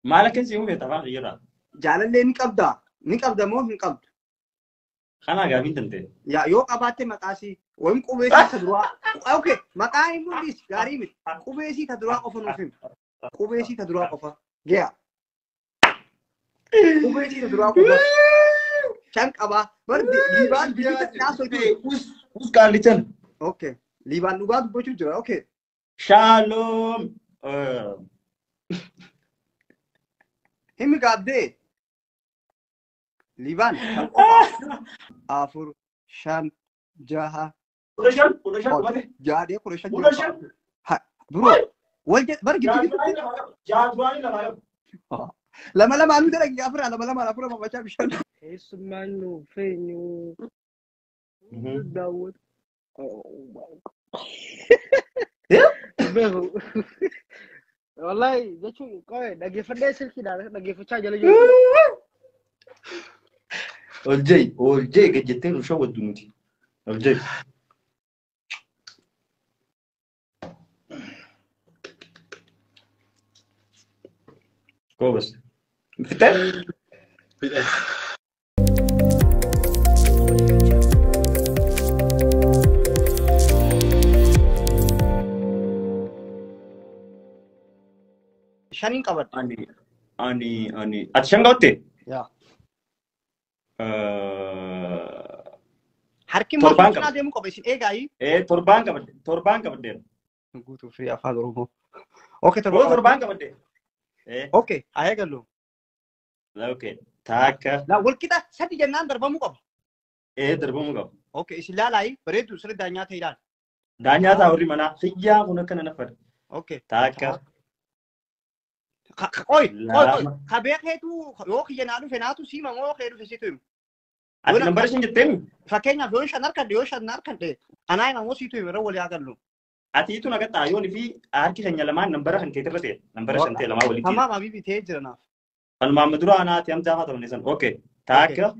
مالك انت يوم يتفاق غيرها جعل اللي نقبض مو نقبض خنا قابين تنتهي يا يوك أباتي مقاسي وهم قبيسي تدروا أوكي مقاي موليس غريب قبيسي تدروا قفن وفهم قبيسي تدروا قفا جيا قبيسي تدروا قفا شانك أبا برد ليبان بيجي ناسو وس قال لي تن اوكي ليبان لغات بوجو جرا اوكي شالوم هم قابدي ليبان افور شان جاها قرشان جادي قرشان قرشان برو والجد برجع جادواني لما أنا درك يا فرا لما أفرا ما بشاف شان اسمعني فينو داود بهو والله ده شو كوي دقي فدي سلكي ده دقي فشا جل الجي قد جتين وشو الدنوتي الجي كوبس فتح شانين قبض أني أتشنغوتي يا حركي ما توربان فينا ديمو قبيسين إيه جاي توربان كبدين نقول فري أفعال رومو أوكي توربان كبدين أوكي هاي قالوا اوكي تاكا لا والكده سدي جنان ضربة مو قبل دربو مغا اوكي إيش لا لاي بريد دوسرة دانيا تيران دانيا تاوري منا خيا هنا كنا نفر اوكي تاكا اوي خبيك هيتو يوك ينالو فيناتو سيما مو خيرو فيسيتو أنت نمبر شن جتين فكينا ديوش ناركن دي أنا مو سيتو يمرو ولا يقولون أتي تو نقطة عيوني في أركي شن يلمان نمبر هن كتير بتي نمبر شن تي لما ولي تي تمام أبي بيتهجرنا المامدرو أنا تيام جاها توني سن اوكي تاكا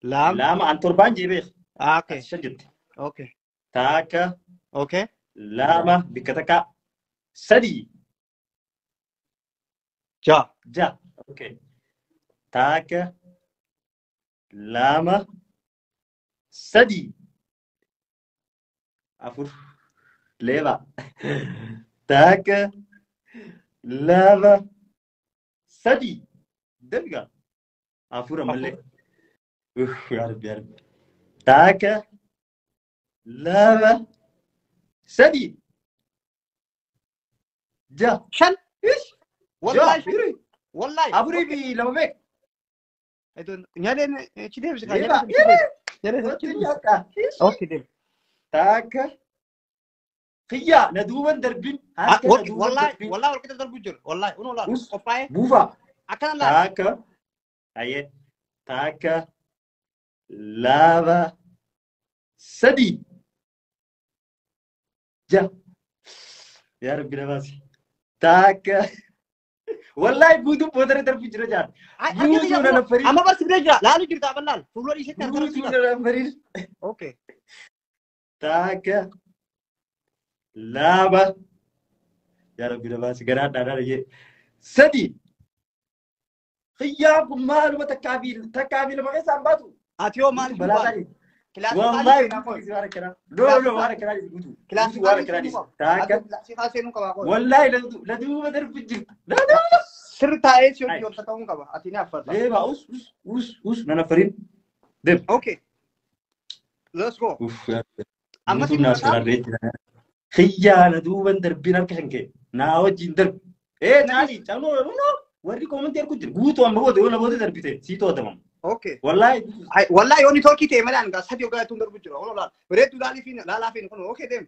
لام أن توربان جيبه اوكي شجت اوكي تاكا اوكي لama بكتكا سدي جا اوكي تاكا لama سدي أفور ليبا تاكا لama سدي دلقا أفور ملي يا رب تاكا لama سدي جا شن ايش والله يري والله ابوري بي لما بك ايدون نيالين تشدي بس يري اوكي ديم تاكا خيا ندوبا دربين والله والله كده ضرب جر والله انو لا قفاي بوفا اكن لا تاكا اي تاكا لافا سدي جا يا ربي نفسي تاكا والله بودو بودر درب جرجان بودو انا فريد اما بس برجع لا نجي تعبنا فلوري شيء بودو انا فريد اوكي تاكا لابا يا ربي نفسي قرات انا يي سدي خياب مال تكابيل ما يسامباتو اتيو مال بلا والله لا وارك رادي بودو كلاس وارك رادي تاكا والله لا دوب درب جر لا سر تاي شو يوم تكون كبا اتينا افضل ايه بقى اوس انا فريد دب اوكي ليتس جو اوف اما تقولنا سراريت خيانه دوبا دربنا كشنك ناوجين درب ايه نادي تانو وري كومنتير كجر غوتو ام بودو دربيته سيتو دمم اوكي والله يوني توكي تيمران غاس هديو غا تندر بجرو ولا لا بريت دالي فين لا فين كون اوكي ديم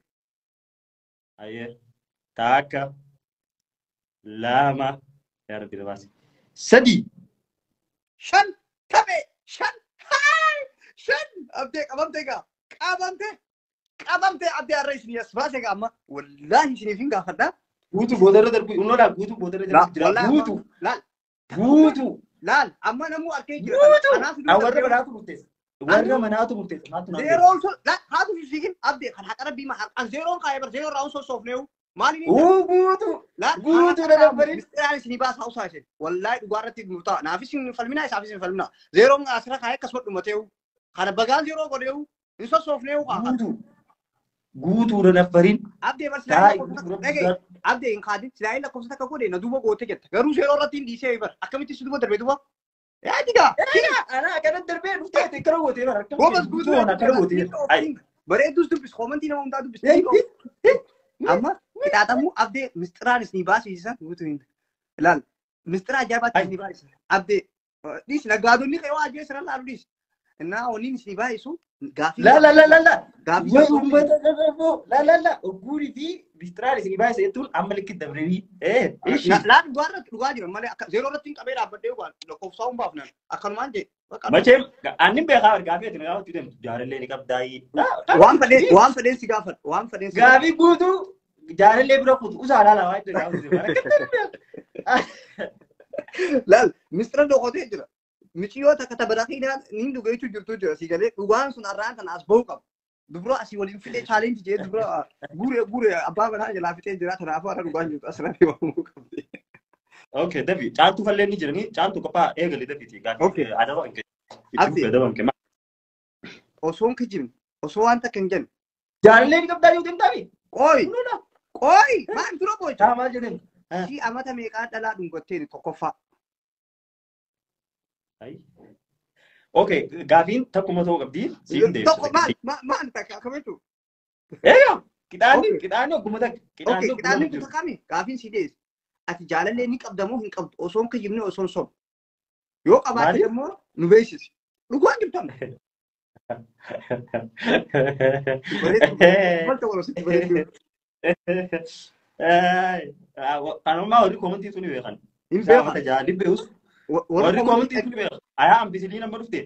ايه تاكا لاما يا ربي دباسي سدي شن كبي شن هاي شن قبمت عبد الرئيس نياس باسك اما والله شريفين غافدا غوتو بودر دربي انولا غوتو بودر دربي غوتو لا غوتو لا اما نمو اركي انا ورا مناتو مرتس ورا مناتو مرتس زيرو لا هذا في سيجن ابدي خل حق ربي ما حق زيرو قايبر زيرو راوند سو سوفنيو Maali ni? guutuu guutuu dadhabbarin. Mistiraan isinii baasa hausaa isheen. Wallaahi dhugaarratti murtaa. Naafis hin falminaa isaafis hin falminaa. Zeeroon asirra kaayee akkasuma dhumateewu. Kana bagaan zeeroo godheewu. Hin sossoofneewu qaaqa. Guutuu dadhabbarin. Abdee bar silaayi abdee hin kaadin silaayi lakkoofsa takka godhe na duuba goote jette. Garuu zeeroo irratti hin dhiisee bar. Akkamitti si duuba darbee duuba? Yaa digaa. Ana akkana darbee dhuftee akkana gootee bar. Goobas guutuu akkana gootee. Bareeddus dubbis koomantii nama hundaa dubbis. Amma qixaaxamuu abdee mistiraan isinii baasisan guutuu hin ilaal mistira ajaa'ibaatti isinii baasisan abdee dhiis naggaadonni kee waa ajee sirra laalu dhiis innaa oniin isinii baasisu gaafii gaafii uummata dadhaboo ogguurii fi mistiraan isinii baasisa jettuun amma likkit dabreebii laal dhugaa jira malee akka zeeroo irratti hin qabee dhaabbadhee waan lakkoofsaa hin baafnan akkanumaan jee Macam annin beekaa gaafii ati gaafatu deemtu jaalallee ni qabdaayii. Waan fedheen si gaafadhu waan fedheen si gaafii guutuu jaalallee bira kutu usaa laala waa itti gaafatu. Laal mistira dhokotee jira. Michiyoo takka tabaraqiidhaan niin dhugaa jechuu jirtu jira si galee dhugaan sun har'aan kan as bahu qabu. Dubra asii waliin fidee chaalenji jee dubra guuree abbaa banaa jalaa fitee jira kanaafuu har'a dhugaan jirtu asirratti waamuu qabdi. Okay, David. Cantu falle ni jirani, cantu kapa egali David. Okay. Ada orang ke. Itu ada orang ke. Osoo ke jim, osoo anta kan jen. Jalan ni kapda yutim tabi. Koi. Koi, maan dura boy. Sama je ni. Si amata meeqa dhalaa dhungottee tokkoffaa. Ai. Okay, gafin takkuma ta'uu qabdi. Siin deebisa. Tokko maal takka akkamitu? Kidhaanni ogguma takka. Okay, kidhaanni kun takkami gaafin si dees. Ati jaalallee ni qabdamoo hin qabdu osoo hin kijibne osoo hin sobne. Yoo qabaate immoo nu beeksisi. Dhugaan jirtan. Kanummaa warri koomantii sun beekan. Hin beekan. Tajaajilli beekus. Warri koomantii sun beekan. Ayaa hambisanii nama dhufte.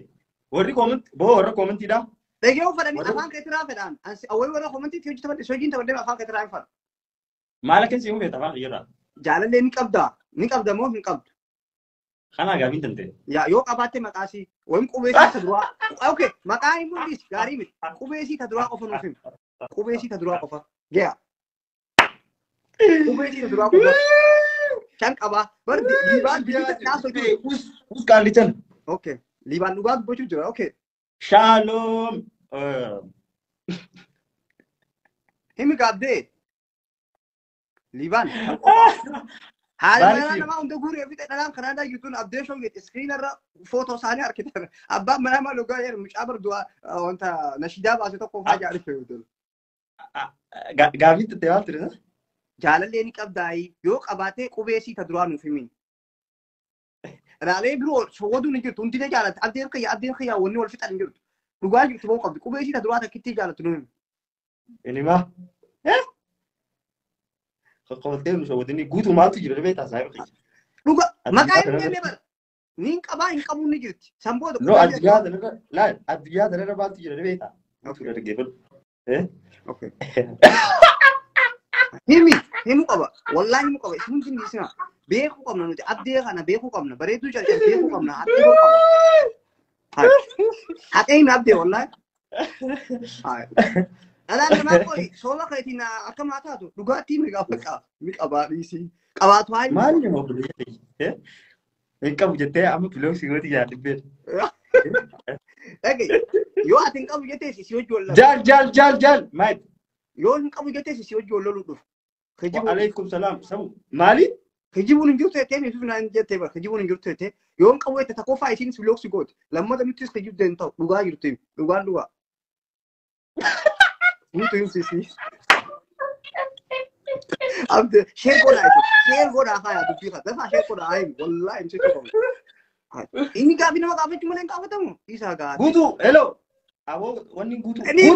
Warri koomantii boo warra koomantiidha. Dhagee uffadanii afaan keetiraa fedhaan. Awwal warra koomantiitti hojjetamanii sojiin taphatee afaan keetiraa hin fadha. Maal akkasii hin beekta afaan kiyyaadha. Jaalallee ni qabda moo hin qabdu? Kana gaafiin tante. Yaa yoo qabaatte maqaasii wayim qubeesii ta duraa. Okay, maqaan hin mul'is gaarii miti. Qubeesii ta duraa qofa nuuf himi. Qubeesii ta duraa qofa. Gaya. Qubeesii ta duraa qofa. Kan qabaa. Bar liibaan biyya naasoo jiru. Us kaallichan. Okay. Liibaan dhugaa dubbachuu jira. Okay. Shalom. Himi gaabdee. Liban. Haala nama hunda guuree fi dhalaan kanaadaa jirtuun abdee shoo geet iskriinarra footoo isaanii argitan. Abbaan mana nama dhugaa jedhu mucaa barduu wanta nashidaa baase tokko faa jaalife yoo Gaafii tattee maal ture? Jaalallee ni qabdaayii yoo qabaatee qubeesii ta duraa nuuf himin. Raalee biroo soowwaduu ni jirtu hundi ni jaalatte abdeen kiyyaa wanni wal fixan hin jirtu. Dhugaa jirtu boo qabdi qubeesii ta duraa takkitti jaalattu nu himi. Inimaa. Qabatee nu soowwadanii guutuu maaltu jira beektaa saayiba. Dhuga maqaa hin jenne bara. Niin qabaa hin qabuun ni jirti. Sanboota. No addunyaa tanarra maaltu jira beektaa. Guutuu dhaggeeffadhu. Okay. Himu qaba. Wallaahi himu qaba. Isin hundi dhiisina. Beekuu qabna nuti abdee kana beekuu qabna. Bareedduu calcal beekuu qabna. Hattee qabna. Hattee hin abdee wallaahi. Dhalaan namaa qoy sooba keetiin akka maataatu dhugaatii mi qabaa dhiisii. Qabaatu haa hin Maal nama bulee hin qabu jettee amma piloo sigooti yaadibbeet. Dhagee yoo ati hin qabu jettee si hojii wal Jaal maayit. Yoo hin qabu jettee si hojii wal loluu dhufu. Waalaikum salaam sabu maali? Kijibuun hin jirtu jettee nuti naan jettee bara kijibuun hin jirtu jettee yoo hin qabu jettee tokkoffaa isiin piloo sigooti lammata nuttis kijibdee hin ta'u dhugaa jirtu dhugaan dhugaa. Muito insistir. Abde, share goda haya tu pika. Dafa share goda hai. Wallahi insist kau. Ini gabi nama gabi cuma yang kau tahu. Isa gabi. Gutu, hello. Abo wani gutu. Ini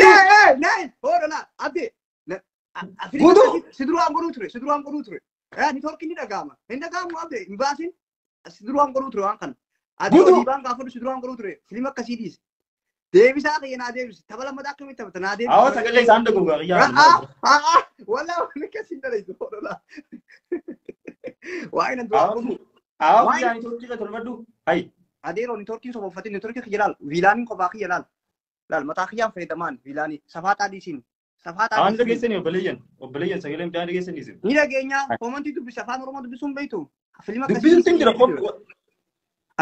nah, hold on. Abde. Gutu. Sidru angkoru ture. Ni thor kini dagama. Henda kamu abde. Imbasin. Sidru angkoru ture angkan. Adi di bang kafu sidru angkoru ture. Filma kasidis. Deebisa kiyana deebisi tabala madaa akkamitti taphata naa deebisi. Awwa sagalee isaan dhaguugaa yaa. Walaa wani kasin dhala isu hodhola. Waa ina du'a kudu. Awwa yaani turkii ka tolfadhu. Hai. Adeero ni turkii so bofatin ni turkii kiyalaal viilaaniin kophaa kiyalaal. Laal mataa kiyyaan fayyadamaan viilaanii safaa xaadhiisiin Safataa Aan dhageessanii obboleeyyan sagalee midhaan dhageessanii jiru. ni dhageenya komantii dubbisa afaan oromoo dubbisuun beektu filma Dubbisuutti hin jira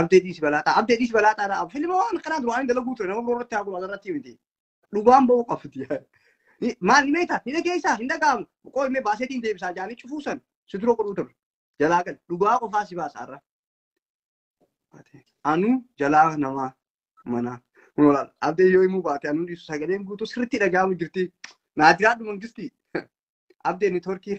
abdeedis balaataa filma waan kanaa duraan dalaguu ture nama biroo irratti haa gulu asirratti miti dhugaan ba'uu qabdi maal ni meeta ni dhageessaa hin dhagaamu qooyi mee baaseetiin deebisaa jaanii cufuusan si dura godhuu ture jalaa gal dhugaa qofaa si baasaarra anu jalaa namaa mana Mulal, abde yo imu baate anu disu sagaleen guutuu sirriitti dhagaamu jirti. Naatiraadhu mangisti. Abde ni Turkii.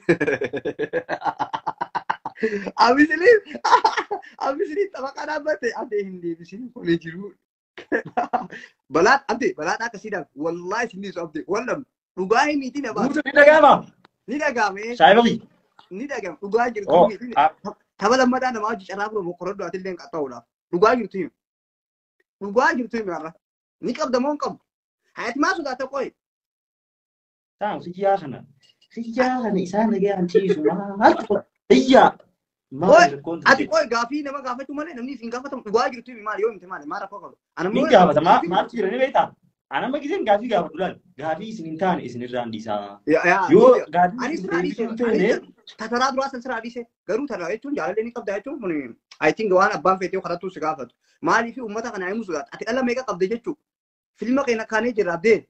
Abisili tabaqa dhaabbate abde hin deebisini kone jiru. Balaat akkasiidhaan wallahi isin dhiisu abde wallam dhugaa himiitii na baate. Guutuu ni dhagaama. Ni dhagaame. Shaayibaqii. Ni dhagaame dhugaa jirtu. Taba lammadaa namaa hojii carraa bira mokorodoo atillee hin qaxxaa'uudhaaf. Dhugaa jirtu himi. Dhugaa jirtu himi har'a. Ni qabda moo hin qabu? Hayati maa sodaata qoy? Saan xiyyaa kana isaan dhagaan ciisu maal xiyyaa. Ati qoy gaafii nama gaafachuu malee namni isin gaafatamu dhugaa jirtu himi maal yoo himte maal maal rakkoo qabu? Ni gaafata maal jira ni beektaa? Anamma giseen gaafii gaafadhu laal gaafii isin hin taane isin irraan dhiisaa. Yoo gaafii isin deebisuun ta'e tataraa duraa san siraa dhiise garuu taraa jechuun jaalallee ni qabda jechuun kun I think waan abbaan feetee kadhattuu si gaafatu. Maaliif uummata kana himu sodaata? Ati dhala meeqa qabda jechuudha? Filma keenya kaanee jira abdeen.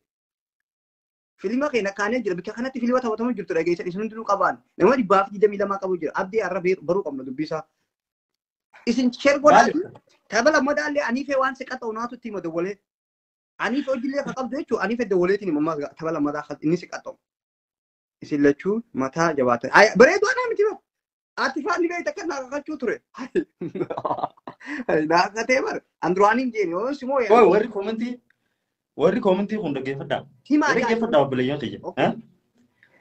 Filma keenya kaanee jira bikka kanatti filma taphatamu jirtu dhageessan isin hundinuu qabaan. Nama 222 qabu jira. Abdee har'a baruu qabna dubbisaa. Isin sheer godhaati. Tapha lammadaallee aniifee waan siqaxa'u naatu itti hima dawwalee. Aniifee hojiilee akka qabdu jechuudha. Aniifee dawwaleetiin himammaa tapha lammadaa inni siqaxa'u. Isin lachuu mataa jabaatan. Bareedu anaa miti bara. Ati faanni beekta kan naaqachuu ture. Naaqatee bara. Anduraaniin jeeni yoo simoo yaa. Warri komentii kun dhaggeeffadhaa. Dhaggeeffadhaa obboleeyyan kiyya.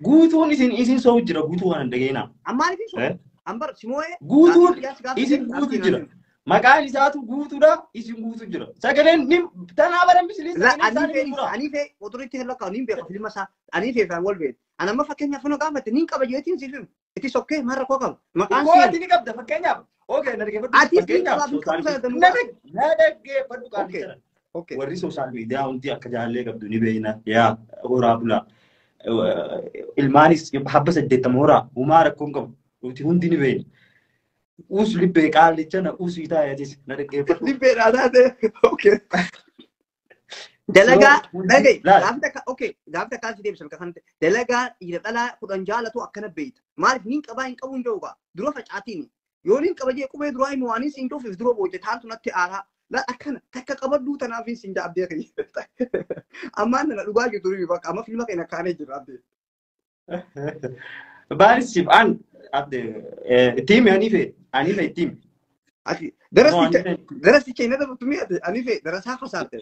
Guutuun isin soo jira guutuu waan dhageena. Ammaan isin soo. Ambar simoo guutuun isin guutu jira. Maqaan isaatu guutuudha isin guutu jira. Sagaleen ni tanaa baran bisilii Aniifee oturitti hin lakkaa'u niin beeka filma isaa. Aniifee faan wal beeku. Anamma fakkeenyaaf funa gaafate niin qaba jeetiin si filmu. Itti sokkee maal rakkoo qaba. Maqaan si ati ni qabda fakkeenyaaf. Okay, na dhaggeeffadhu. Na dhaggeeffadhu qaalicha. Warri sooshaal miidiyaa hundi akka jaallee qabdu ni beekna. Yaa horaa bulaa. Ilmaanis habba 80 horaa uumaa rakkoon qabu. Nuti hundi ni beekna. Us libbee qaalicha na us itaa yaatis na dhaggeeffadhu. Libbee dhaadhaate. Okay. Dalagaa dhagay gaafta kaasii deebisan kan dalagaa dhiira dhalaa kudhan jaalatu akkana beeyta. Maaliif niin qabaa hin qabuun ja'uugaa dura facaatiin yoo niin qaba jee qubee duraa himu waan siin cuufif dura booje taantu natti aaraa. La akkana takka qabaduu tanaaf hin sinja abdee kiyya. Ammaan nana dhugaa jirtu ribi bakka amma filma keenya kaanee jira abdee. Baaris siif aan abdee tiimi aniife tiimi. Ati darasicha hin dabatu mi'ate aniife darasaa fasaarte.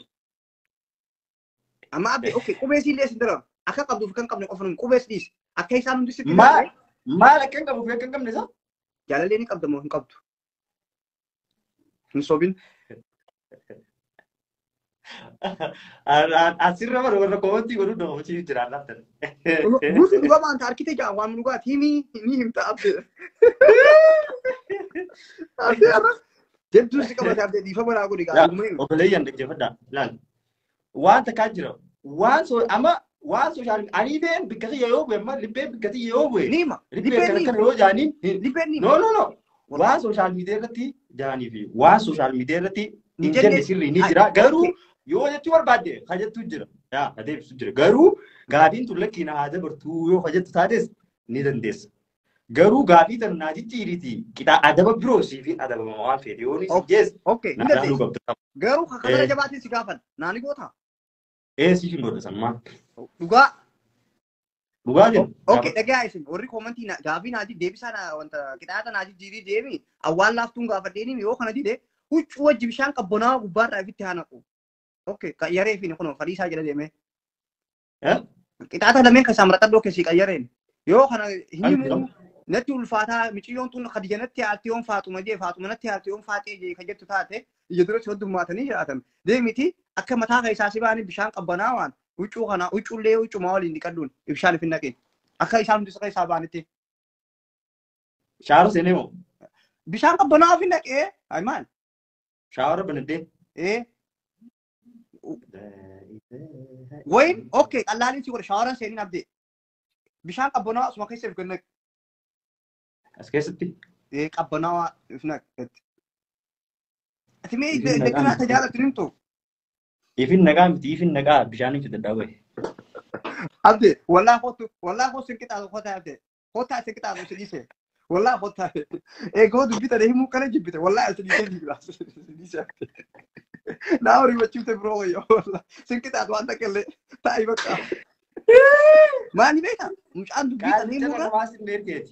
Amma abdee okay qubeesii illee sin daramu akka qabduuf kan qabne qofa nuyi qubees dhiis akka isaan hundi sitti maal akka hin qabuuf akka hin qabne isaa? Jaalallee ni qabda moo hin qabdu? Hin soobin. Asirra warra koomatti godhu dhoofachii jiraan laatan. Guutuu dhugaa maanta harkitee jaa waan dhugaati ni himta abdee. Abdee arra jabduu si qabate abdee dhiifa baraa godhi gaafumee. Obboleeyyan dhaggeeffadhaa laal. Waan takkaa jira. Waan sooshaal aniifeen bikka xiyya yoo bu'e amma libbeen bikka xiyya yoo bu'e. Niima. Libbeen kan yoo jaaniin. Libbeen niima. No. Waan sooshaal miidiyaa irratti jaanii fi waan sooshaal miidiyaa irratti hin jenne sirrii ni jira. Garuu yoo jechuu barbaadde hajattu jira. Yaa adeemsisu jira. Garuu gaafiin tun lakkiin haa dabartuu yoo hajattu taates ni dandeessa. Garuu gaafii tan naa jijjiiriti qixa adaba biroo siifin adabama waan feete yoo ni sijjees. Okay. Garuu kakkabara jabaatiin si gaafan naani goota. Siifin godha sammaa. Dhugaa. Dhugaa jira. Okay, dhagaa isin warri komentii gaafii naati deebisaa wanta qixaata naati jirii deemi awwaan laaftuun gaafadheeni yoo kana dide huccuu wajji bishaan qabbonaa gubbaarraa ifitti haa naqu. Okay, qayyaree fi kun fadhiisaa jala deeme. Qixaata lameen keessaa maratadhoo keessi qayyareen yoo kana himu natti ulfaataa miciyyoon tun khadijanatti haati yoon faatuma jee faatuma natti haati yoon faatee jee kan jettu taate ija dura soddummaatanii jiraatan deemiti akka mataa keessaa si baanii bishaan qabbanaa waan huccuu kana huccuullee huccumaa waliin dhiqadhuun ibshaan ifin naqee akka isaan hundi saqa isaa baanitti. Shaaru seenee moo? Bishaan qabbanaa ifin naqee aymaan. Shaawara banaddee? وين اوكي قلالي تي ور شاورن سينين ابدي بشان قبنا اسمه كيسف كنك اسكيستي ايه قبنا فنك اتمي دكنا تجاره ترينتو يفين نقام يفين نقام بشان في الدواء ابدي والله خو سكت على خوتا ابدي خوتا سكت على سديسه والله خوتا ايه قود بيتا ده مو كان جبته والله سديسه دي بلاس سديسه ناوري ما تشوف برو يا والله سكت على وانت كله تاي بقى ما ني بيتا مش عنده بيتا نيمورا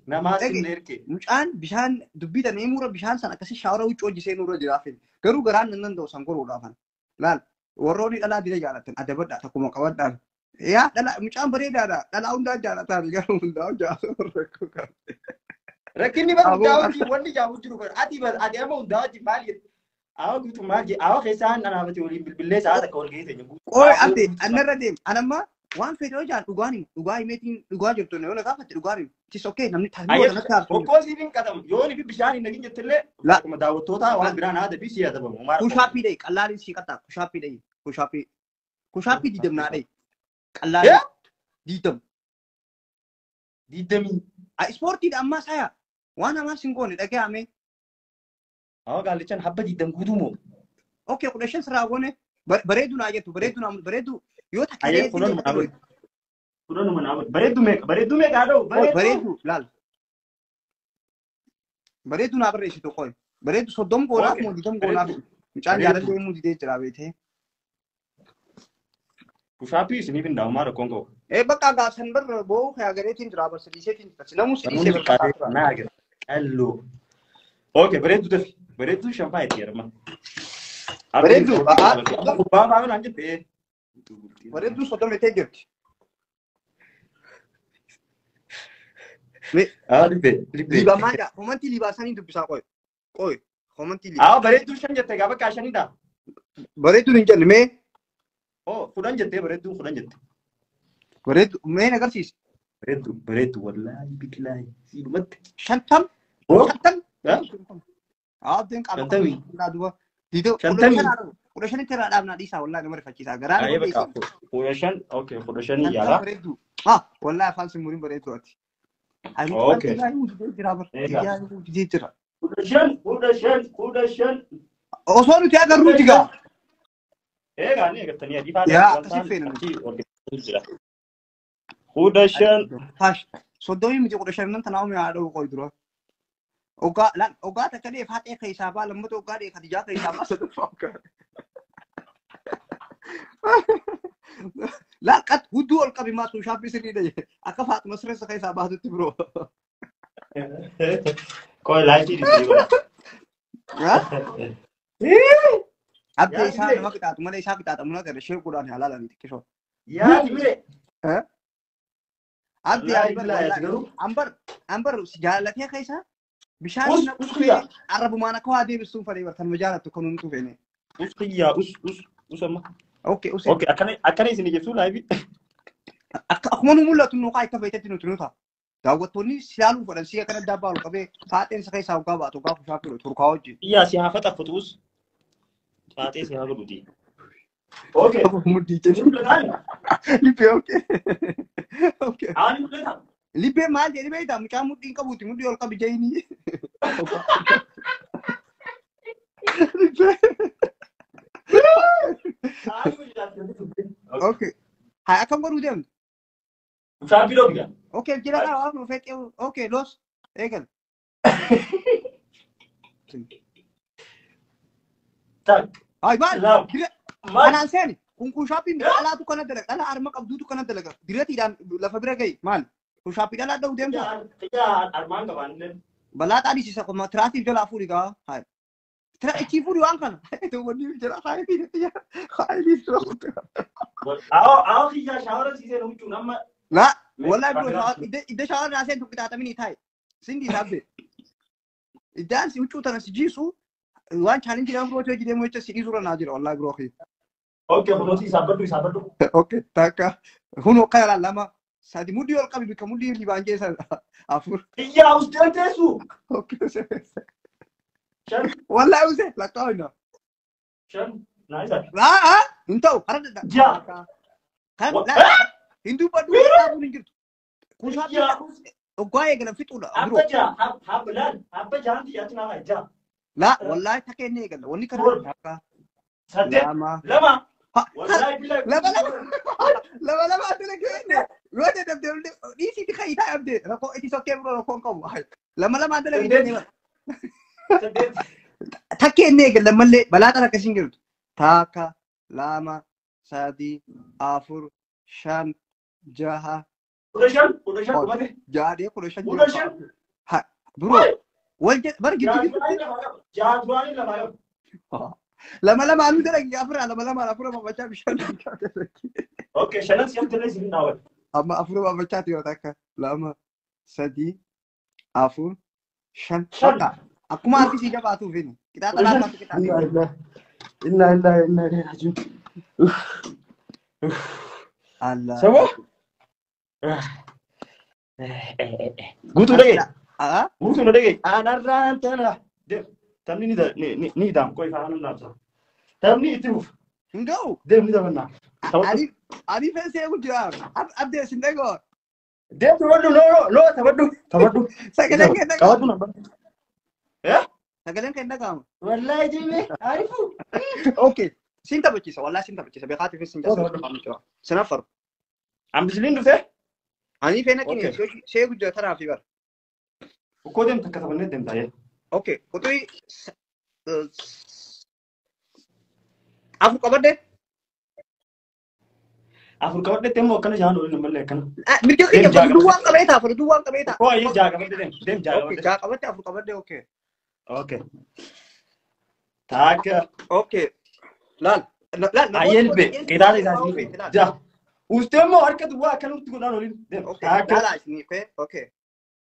نماس نيركي مش عن بشان دبيتا نيمورا بشان سنه كسي شاورا وچو جسي نورو جرافين غرو غران نن دو سانكورو دافن لا وروني دلا دي جالتن ادبدا تكوم قودا يا دلا مش عن بريدا دلا اوندا جالتا غرو اوندا جالتا ركني بقى داوتي وني جاوتي رو ادي بس ادي ما داوتي مالي او كنت ماجي او خيسان انا بتقولي بالله ساعه كولجيت نقول اوي ابدي انا رديم انا ما وان في رجال دوغاني ميتين دوغا جرتو نو لا كافت دوغاني تيس اوكي نمني تحمو انا كار وكوزي بين قدم يوني في بشاني نجي جتله لا ما داوتوتا وان بران هذا بيسي هذا ما كوشابي دي قلالي سي قطا كوشابي دي كوشابي دي دم نادي قلالي دي دم سبورتي ده اما سايا وانا ما سينغوني دغه امي قال لي كان حبه دي دم غدومو اوكي قدشن سراغونه بريدو ناجتو بريدو يوتا كده كلنا من بريدو ميك ادو بريدو لا بريدو نابريش تو كوي بريدو صدوم غونا مو ديتم غونا مچان يارد مو ديته چراويته كوشابي سني بين داوما ركونغو اي بقى غاسن بر بو خاغريتين درابر سديسيتين تسنمو سديسي ناغ الو اوكي بريدو شامباي تيرما بريدو بابا انا عندي بي بريدو صدوم تيجرت ليبا ماجا كومنتي ليبا ساني دبسا كوي كومنتي ليبا بريدو شنجت غابا كاشاني دا بريدو نجن مي خدان جت بريدو بريدو مي نغرسيس بريدو والله بكلاي سيبمت شنتم دين قابو لا دوا ديدو قدشن ترى دابنا ديسا والله نمر فكيسا غران اي بقى قدشن اوكي قدشن يالا والله فانس مورين بريدو اتي اوكي قدشن اوصلوا تياغا روتيغا ايه غاني قتني دي فاضي يا كسفين قدشن هاش صدوي متي قدشن نن تناوم يادو قيدرو اوغا لا اوغا تكدي فاتي خيسابا لما تو اوغا دي خديجا خيسابا صدفوك لا قد ودو القبي ما تو شابي سري دي اكفات مسرس خيسابا دت برو كوي لايتي دي ها ابدي سان ما كتا تمني سا كتا تمنا كده شير قران حلال انت كشو يا دي ها ابدي امبر جالتي خيسا بشان نقول عرب ما نكو هذه بسوف فري وتن مجالة تكونون توفيني يا أس ما اوكي أكني سني جسول هاي أكمل مولا تنوقع كفاية تنوتها دعوتوني سيالو فرنسية كنا دابالو كبي فاتن سكاي ساوكا باتو كافو شاكلو تركاوجي يا سيافة تفتوس فاتن سيافة لودي اوكي مودي ليبي اوكي أنا بقولها ليبي ما jadi beda macam mudi kabuti mudi ol kabi jaini oke hai akan baru dem sabi dong ya oke kira kan mau fake oke los egal tak hai bal kira mana seni kun shopping ala tu kana dalag ala armak abdu tu kana dalag dira tidak la fabira gay mal kun shopping ala daw dem ta ya arman ka ban bala tadi sisa ko matrati jala furi ga hai tra ki furi wan kan to woni jala hai ni ya hai ni so ao ki ya shawara sise no chu namma la wallahi bro ide shawara na sen tu kita tamini thai sindi sabbe idan si uchu tan si jisu wan challenge na bro to jide mo cha sidi sura na jira wallahi bro khi okay bro si sabatu okay taka huno kaya lama sadi mudi ol kabi bika mudi li banje sa afur iya ustan tesu okay shan wallahi uze la kaina shan Naisa. Entau, karena Ja. kan What? Hindu padu tahu ninjut. Kusat Ja. gua ya kena fitu dah. Apa ja? Habelan. Apa jangan dia tengah ja. La, wallahi take ne kan. Wani Bro. kan haka. Sadde. Lama. Lama. Wallahi billahi. Lama ada lagi ni. Gua ada di sini kai tak ada. Rokok itu sok bro rokok kau. Lama ada lagi ni. Sadde. Take ne kan lama le balata ka singil. Taka, lama, sadi, afur, shan, jaha. Udah kemana? Jadi aku udah Udah shan. Ha, bro. Wajib bar gitu. Jangan jualin lah malam. Lama anu dah lagi afur apa baca bisa. Oke, shanan siap terus ini nawar. Amma afur apa baca dia taka. Lama, sadi, afur, shan, taka. Aku mati sih apa tu Vin. Kita tak lama kita. Inna lillahi rajiun. Allah. Siapa? Gutu deh. Gutu deh. Anaran tanah. Dem. Tamni ni dam koi kanan nasa. Tamni itu. Enggak. Dem ni dam na. Ani fensi aku jawab. Abde sindego. Dem lo tabaddu. Sekarang kita Kawadu nambah. Ya? Sekarang kita kamu. Wallahi jime, arifu. Oke. Sinta bacisa, wallahi sinta bacisa. Bekati fi sinta. Senafar. Am bislin du se? Ani fena kini. Saya aku jawab terapi bar. Ko dem takatabanne dem taye. Oke. Kutui. Aku kabar deh. Afur kabar deh temo kana jahan ul number le kana. Mirja kini berduang kabeta. Oh iya jaga kabar deh dem jaga. Oke, jaga kabar deh. Aku kabar deh. Oke. Oke. Tak. Oke. Lal. Ayel be. Kita ada sini be. Ja. Usted mo harkat wa kan tu na nolin. Dem. Oke. Lal sini pe. Oke.